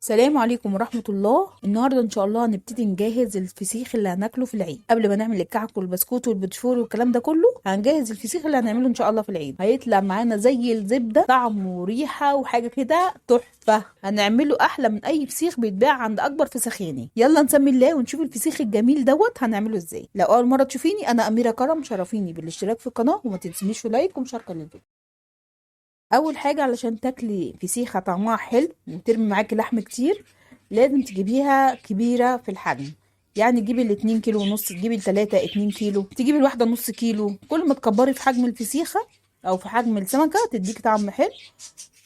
السلام عليكم ورحمة الله. النهاردة ان شاء الله هنبتدي نجهز الفسيخ اللي هناكله في العيد. قبل ما نعمل الكعك والبسكوت والبتفور والكلام ده كله هنجهز الفسيخ اللي هنعمله ان شاء الله في العيد. هيطلع معانا زي الزبدة، طعم وريحة وحاجة كده تحفة. هنعمله احلى من اي فسيخ بيتباع عند اكبر فسخاني. يلا نسمي الله ونشوف الفسيخ الجميل هنعمله ازاي. لو اول مرة تشوفيني انا اميرة كرم، شرفيني بالاشتراك في القناة وما تنسونيش في لايك ومشاركة للفيديو. اول حاجه علشان تاكلي فسيخه طعمها حلو وترمي معاكي لحم كتير لازم تجيبيها كبيره في الحجم. يعني تجيبي الاتنين كيلو ونص، تجيبي التلاتة 2 كيلو، تجيبي الواحدة نص كيلو. كل ما تكبري في حجم الفسيخة او في حجم السمكة تديكي طعم حلو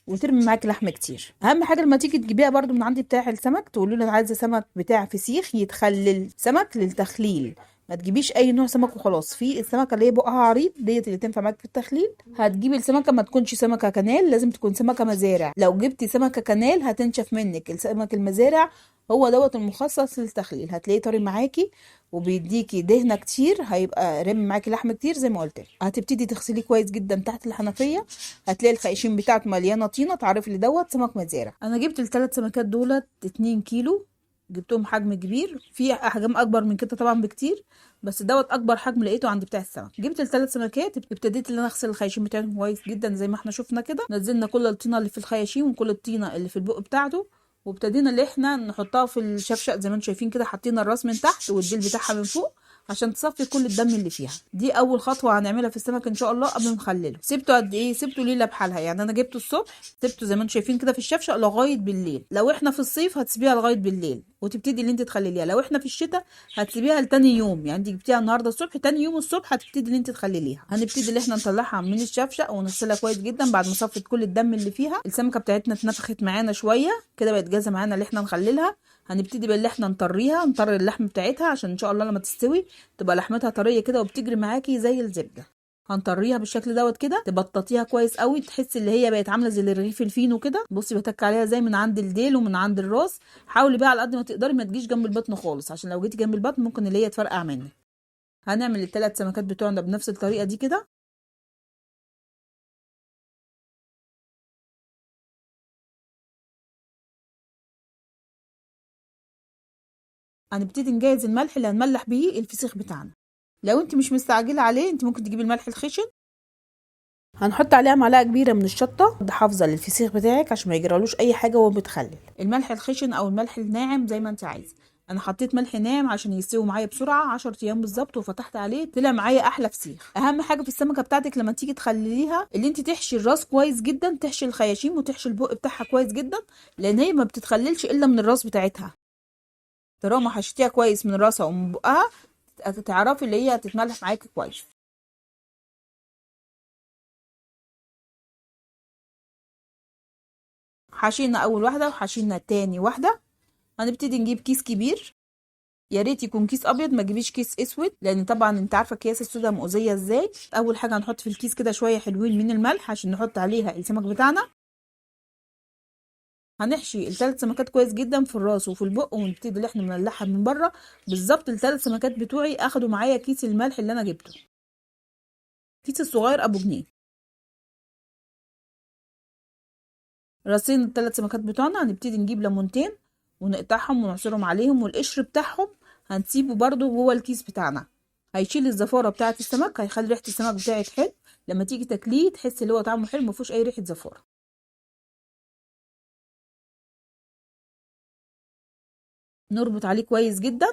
وترمي معاكي لحم كتير. اهم حاجه لما تيجي تجيبيها برضو من عندي بتاع السمك تقولوا له انا عايزه سمك بتاع فسيخ يتخلل، سمك للتخليل. ما تجيبيش اي نوع سمك وخلاص. في السمكه اللي هي بقها عريض ديت اللي تنفع معاك في التخليل. هتجيبي السمكه ما تكونش سمكه كنال، لازم تكون سمكه مزارع. لو جبتي سمكه كنال هتنشف منك. السمك المزارع هو المخصص للتخليل، هتلاقيه طري معاكي وبيديكي دهنه كتير، هيبقى رمي معاكي لحم كتير زي ما قلت لك. هتبتدي تغسليه كويس جدا تحت الحنفيه، هتلاقي الخيشين بتاعته مليانه طينه، تعرفي اللي سمك مزارع. انا جبت الثلاث سمكات دولت 2 كيلو، جبتهم حجم كبير. في احجام اكبر من كده طبعا بكتير، بس اكبر حجم لقيته عند بتاع السمك. جبت الثلاث سمكات، ابتديت ان انا اغسل الخياشيم بتاعتهم كويس جدا زي ما احنا شفنا كده. نزلنا كل الطينه اللي في الخياشيم وكل الطينه اللي في البق بتاعته، وابتدينا اللي احنا نحطها في الشفشق زي ما انتم شايفين كده. حطينا الراس من تحت والديل بتاعها من فوق عشان تصفي كل الدم اللي فيها. دي اول خطوه هنعملها في السمك ان شاء الله قبل ما نخلله. سيبته قد ايه؟ سيبته ليله بحالها. يعني انا جبته الصبح، سيبته زي ما انتم شايفين كده في الشفشق لغايه بالليل. لو احنا في الصيف هتسيبيها لغايه بالليل وتبتدي اللي انت تخلليها. لو احنا في الشتاء هتسيبيها لتاني يوم. يعني انت جبتيها النهارده الصبح، تاني يوم الصبح هتبتدي اللي انت تخلليها. هنبتدي اللي احنا نطلعها من الشفشق ونغسلها كويس جدا بعد ما صفت كل الدم اللي فيها. السمكه بتاعتنا اتنفخت معانا شويه كده، بقت جاهزه معانا اللي احنا نخللها. هنبتدي باللي احنا نطريها، نطر اللحم بتاعتها عشان ان شاء الله لما تستوي تبقى لحمتها طريه كده وبتجري معاكي زي الزبده. هنطريها بالشكل كده، تبططيها كويس قوي، تحسي اللي هي بقت عامله زي الرغيف الفينو كده. بصي بتك عليها زي من عند الديل ومن عند الراس. حاولي بقى على قد ما تقدري ما تجيش جنب البطن خالص، عشان لو جيتي جنب البطن ممكن اللي هي تفرقع منك. هنعمل الثلاث سمكات بتوعنا بنفس الطريقه دي كده. هنبتدي نجهز الملح اللي هنملح بيه الفسيخ بتاعنا. لو انت مش مستعجله عليه انت ممكن تجيبي الملح الخشن. هنحط عليها معلقه كبيره من الشطه، ده حافظه للفسيخ بتاعك عشان ما يجرالوش اي حاجه وهو بيتخلل. الملح الخشن او الملح الناعم زي ما انت عايزه. انا حطيت ملح ناعم عشان يستوي معايا بسرعه 10 ايام بالظبط، وفتحت عليه طلع معايا احلى فسيخ. اهم حاجه في السمكه بتاعتك لما تيجي تخلليها اللي انت تحشي الراس كويس جدا، تحشي الخياشيم وتحشي البق بتاعها كويس جدا، لان هي ما بتتخللش الا من الراس بتاعتها. طالما حشيتيها كويس من راسها ومن بقها هتعرفي اللي هي هتتملح معاكي كويس. حشينا اول واحده وحشينا تاني واحده. هنبتدي نجيب كيس كبير، يا ريت يكون كيس ابيض، ما تجيبيش كيس اسود لان طبعا انت عارفه اكياس السودا مؤذيه ازاي. اول حاجه هنحط في الكيس كده شويه حلوين من الملح عشان نحط عليها السمك بتاعنا. هنحشي الثلاث سمكات كويس جدا في الراس وفي البق، ونبتدي اللي احنا نملحها من بره. بالظبط الثلاث سمكات بتوعي اخدوا معايا كيس الملح اللي انا جبته، كيس الصغير ابو جنيه. راسين الثلاث سمكات بتوعنا هنبتدي نجيب ليمونتين ونقطعهم ونعصرهم عليهم، والقشر بتاعهم هنسيبه برضو جوه الكيس بتاعنا. هيشيل الزفاره بتاعه السمك، هيخلي ريحه السمك بتاعك حلو. لما تيجي تاكليه تحس اللي هو طعمه حلو، مفيهوش اي ريحه زفاره. نربط عليه كويس جدا.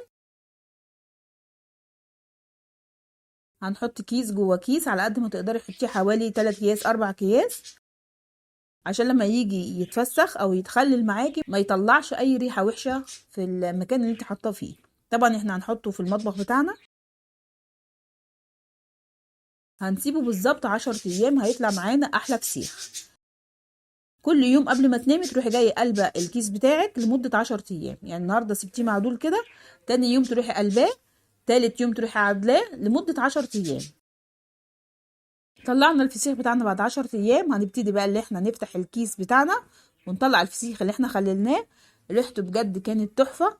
هنحط كيس جوه كيس على قد ما تقدري، حطيه حوالي 3 اكياس 4 اكياس عشان لما يجي يتفسخ او يتخلل معاكي ما يطلعش اي ريحه وحشه في المكان اللي انت حاطاه فيه. طبعا احنا هنحطه في المطبخ بتاعنا، هنسيبه بالظبط 10 ايام هيطلع معانا احلى فسيخ. كل يوم قبل ما تنامي تروحي جايه قلبه الكيس بتاعك لمده 10 ايام. يعني النهارده سبتيه معدول كده، تاني يوم تروحي قلباه، تالت يوم تروحي عادلاه لمده 10 ايام. طلعنا الفسيخ بتاعنا بعد 10 ايام. هنبتدي بقى اللي احنا نفتح الكيس بتاعنا ونطلع الفسيخ اللي احنا خللناه. ريحته بجد كانت تحفه.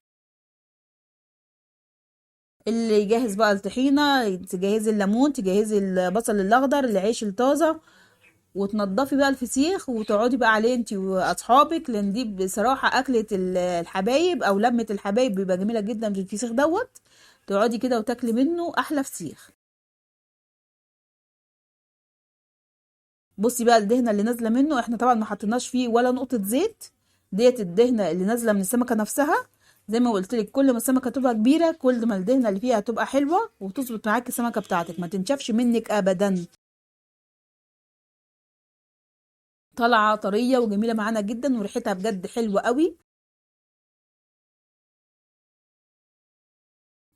اللي يجهز بقى الطحينه، تجهزي الليمون، تجهزي البصل الاخضر، العيش الطازه، وتنضفي بقى الفسيخ وتقعدي بقى عليه انتي واصحابك، لان دي بصراحه اكله الحبايب او لمه الحبايب، بيبقى جميله جدا في الفسيخ دوت. تقعدي كده وتاكلي منه احلى فسيخ. بصي بقى الدهنه اللي نازله منه، احنا طبعا ما حطيناش فيه ولا نقطه زيت، ديت الدهنه اللي نازله من السمكه نفسها. زي ما قلت لك، كل ما السمكه تبقى كبيره كل ما الدهنه اللي فيها تبقى حلوه وتظبط معاكي السمكه بتاعتك، ما تنشفش منك ابدا. طالعه طريه وجميله معانا جدا، وريحتها بجد حلوه قوي.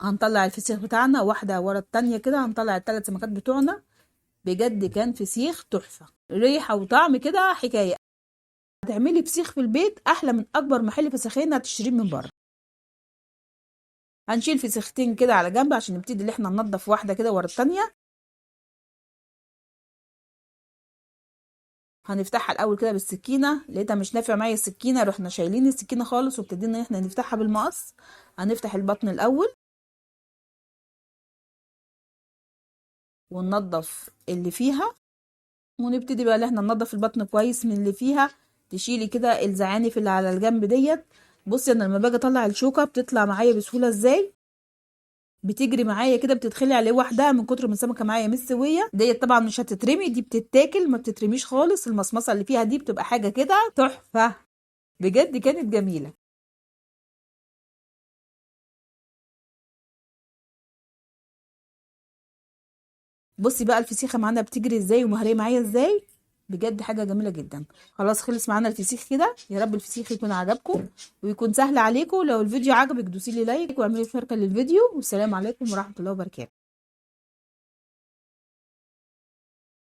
هنطلع الفسيخ بتاعنا واحده ورا التانية كده، هنطلع الثلاث سمكات بتوعنا. بجد كان فسيخ تحفه، ريحه وطعم كده حكايه. هتعملي فسيخ في البيت احلى من اكبر محل فسيخين هتشتريه من بره. هنشيل فسيختين كده على جنب عشان نبتدي اللي احنا ننضف واحده كده ورا التانية. هنفتحها الاول كده بالسكينه، لقيتها مش نافع معايا السكينه، رحنا شايلين السكينه خالص وابتدينا احنا نفتحها بالمقص. هنفتح البطن الاول وننضف اللي فيها، ونبتدي بقى اللي احنا ننضف البطن كويس من اللي فيها. تشيلي كده الزعانف اللي على الجنب ديت. بصي انا لما باجي اطلع الشوكه بتطلع معايا بسهوله ازاي، بتجري معايا كده، بتتخلي عليه وحدها من كتر ما السمكه معايا مش سويه. ديت طبعا مش هتترمي، دي بتتاكل ما بتترميش خالص، المصمصه اللي فيها دي بتبقى حاجه كده تحفه. بجد كانت جميله. بصي بقى الفسيخه معانا بتجري ازاي ومهريه معايا ازاي، بجد حاجه جميله جدا. خلاص خلص معانا الفسيخ كده. يا رب الفسيخ يكون عجبكم ويكون سهل عليكم. لو الفيديو عجبك دوسي لي لايك واعملي مشاركه للفيديو، والسلام عليكم ورحمه الله وبركاته.